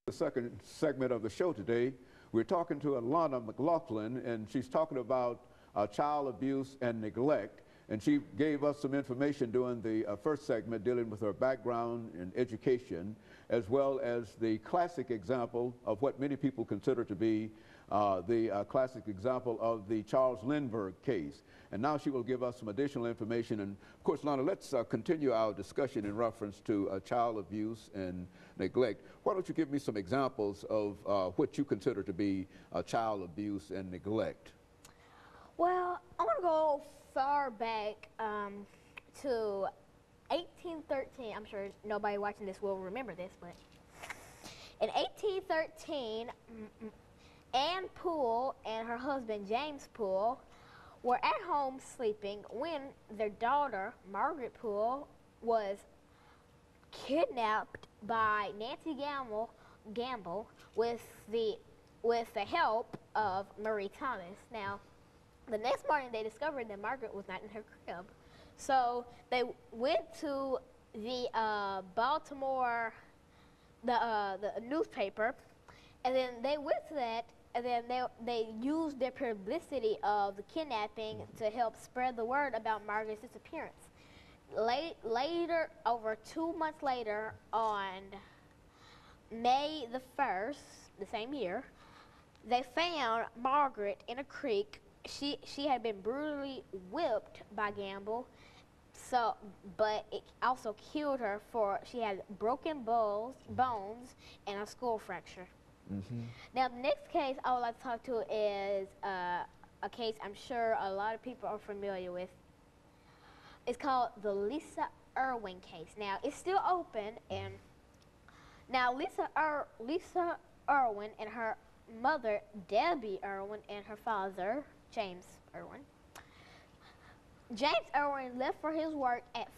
The second segment of the show today, we're talking to Alana McLaughlin, and she's talking about child abuse and neglect. And she gave us some information during the first segment dealing with her background in education, as well as the classic example of what many people consider to be the classic example of the Charles Lindbergh case. And now she will give us some additional information. And of course, Lana, let's continue our discussion in reference to child abuse and neglect. Why don't you give me some examples of what you consider to be child abuse and neglect? Well, I want to go far back to 1813. I'm sure nobody watching this will remember this, but in 1813, Anne Poole and her husband James Poole were at home sleeping when their daughter Margaret Poole was kidnapped by Nancy Gamble with the help of Marie Thomas. Now, the next morning they discovered that Margaret was not in her crib, so they went to the Baltimore the newspaper, and then they went to that. And then they used their publicity of the kidnapping to help spread the word about Margaret's disappearance. Later, over 2 months later, on May the 1st, the same year, they found Margaret in a creek. She had been brutally whipped by Gamble, but it also killed her for she had broken bones and a skull fracture. Mm-hmm. Now, the next case I would like to talk to is a case I'm sure a lot of people are familiar with. It's called the Lisa Irwin case. Now, it's still open, and now Lisa Irwin and her mother, Debbie Irwin, and her father, James Irwin. James Irwin left for his work at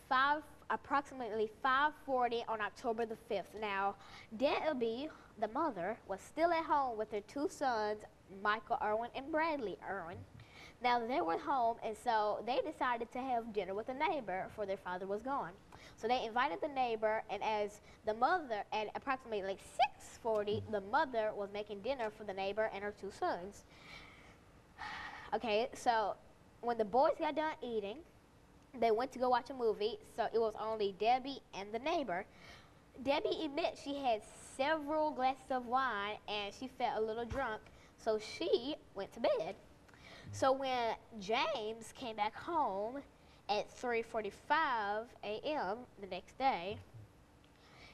approximately 5:40 on October the 5th. Now, Debbie, the mother, was still at home with her two sons, Michael Irwin and Bradley Irwin. Now, they were home, and so they decided to have dinner with a neighbor, for their father was gone. So they invited the neighbor, and as the mother, at approximately like 6:40, the mother was making dinner for the neighbor and her two sons. Okay, so when the boys got done eating, they went to go watch a movie, so it was only Debbie and the neighbor. Debbie admits she had several glasses of wine and she felt a little drunk, so she went to bed. So when James came back home at 3:45 a.m. the next day,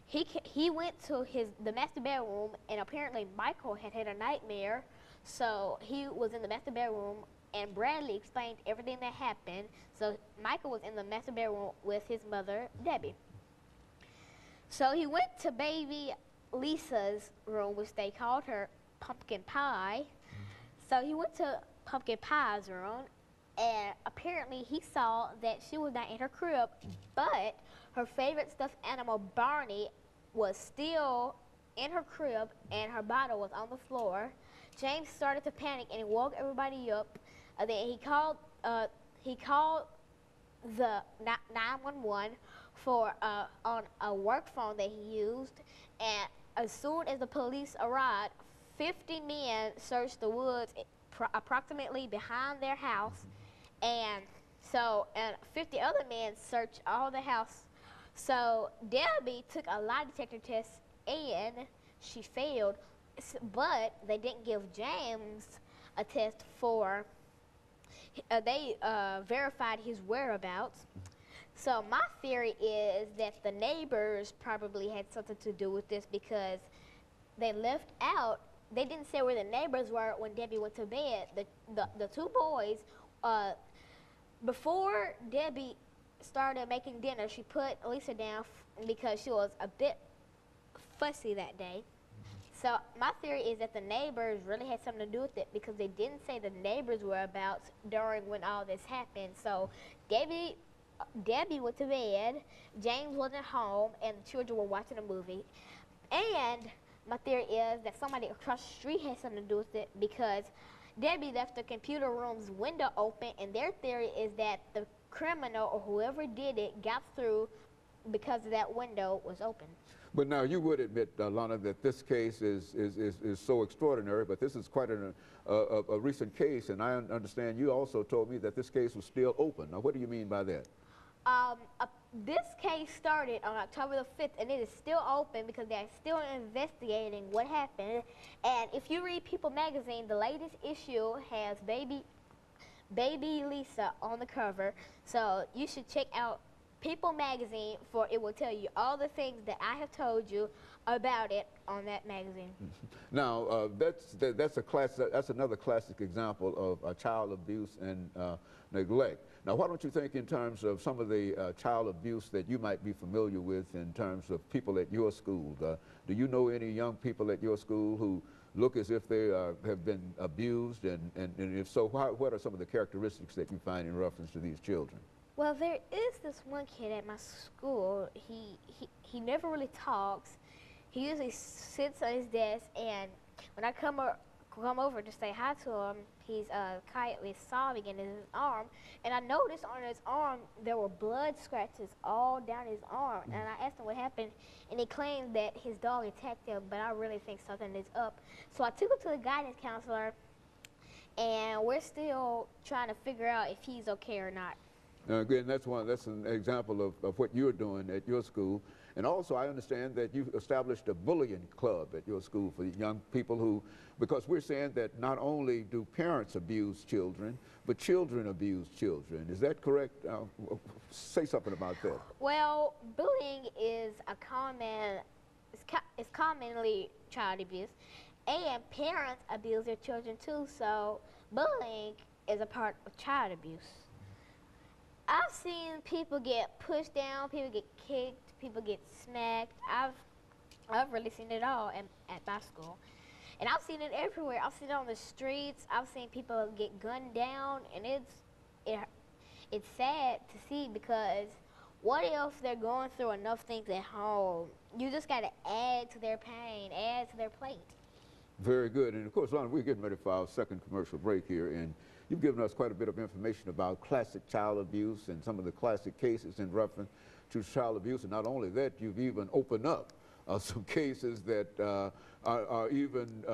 he went to the master bedroom, and apparently Michael had had a nightmare, so he was in the master bedroom, and Bradley explained everything that happened. So Michael was in the master bedroom with his mother, Debbie. So he went to baby Lisa's room, which they called her Pumpkin Pie. So he went to Pumpkin Pie's room, and apparently he saw that she was not in her crib, but her favorite stuffed animal, Barney, was still in her crib, and her bottle was on the floor. James started to panic, and he woke everybody up. Then he called the 911 on a work phone that he used, and as soon as the police arrived, 50 men searched the woods approximately behind their house, and 50 other men searched all the house. So Debbie took a lie detector test and she failed, but they didn't give James a test for they verified his whereabouts. So my theory is that the neighbors probably had something to do with this, because they left out, they didn't say where the neighbors were when Debbie went to bed. The two boys, before Debbie started making dinner, she put Lisa down because she was a bit fussy that day. So my theory is that the neighbors really had something to do with it, because they didn't say the neighbors' whereabouts during when all this happened. So Debbie went to bed, James wasn't home, and the children were watching a movie. And my theory is that somebody across the street had something to do with it, because Debbie left the computer room's window open, and their theory is that the criminal or whoever did it got through because that window was open. But now you would admit, Lana, that this case is so extraordinary, but this is quite a recent case, and I understand you also told me that this case was still open. Now, what do you mean by that? This case started on October the 5th, and it is still open because they're still investigating what happened. And if you read People magazine, the latest issue has baby Lisa on the cover, so you should check out People magazine, for it will tell you all the things that I have told you about it on that magazine. Now, that's another classic example of child abuse and neglect. Now, why don't you think in terms of some of the child abuse that you might be familiar with in terms of people at your school? Do you know any young people at your school who look as if they have been abused, and if so, what are some of the characteristics that you find in reference to these children? Well, there is this one kid at my school. He never really talks. He usually sits on his desk, and when I come over to say hi to him, he's quietly sobbing in his arm. And I noticed on his arm there were blood scratches all down his arm. And I asked him what happened, and he claimed that his dog attacked him. But I really think something is up. So I took him to the guidance counselor, and we're still trying to figure out if he's okay or not. Again, that's an example of what you're doing at your school. And also, I understand that you've established a bullying club at your school for young people who, because we're saying that not only do parents abuse children, but children abuse children. Is that correct? Say something about that. Well, bullying is it's commonly child abuse, and parents abuse their children too, so bullying is a part of child abuse. I've seen people get pushed down, people get kicked, people get smacked. I've really seen it all at my school. And I've seen it everywhere. I've seen it on the streets. I've seen people get gunned down, and it's sad to see, because what if they're going through enough things at home? You just got to add to their pain, add to their plate. Very good. And of course, Lana, we're getting ready for our second commercial break here, and you've given us quite a bit of information about classic child abuse and some of the classic cases in reference to child abuse. And not only that, you've even opened up some cases that are even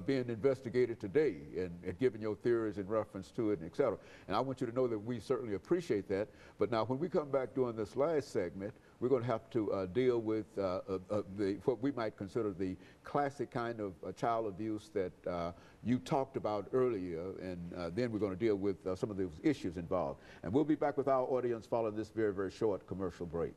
being investigated today, and giving your theories in reference to it, and et cetera. And I want you to know that we certainly appreciate that. But now, when we come back during this last segment, we're going to have to deal with what we might consider the classic kind of child abuse that you talked about earlier, and then we're going to deal with some of those issues involved. And we'll be back with our audience following this very, very short commercial break.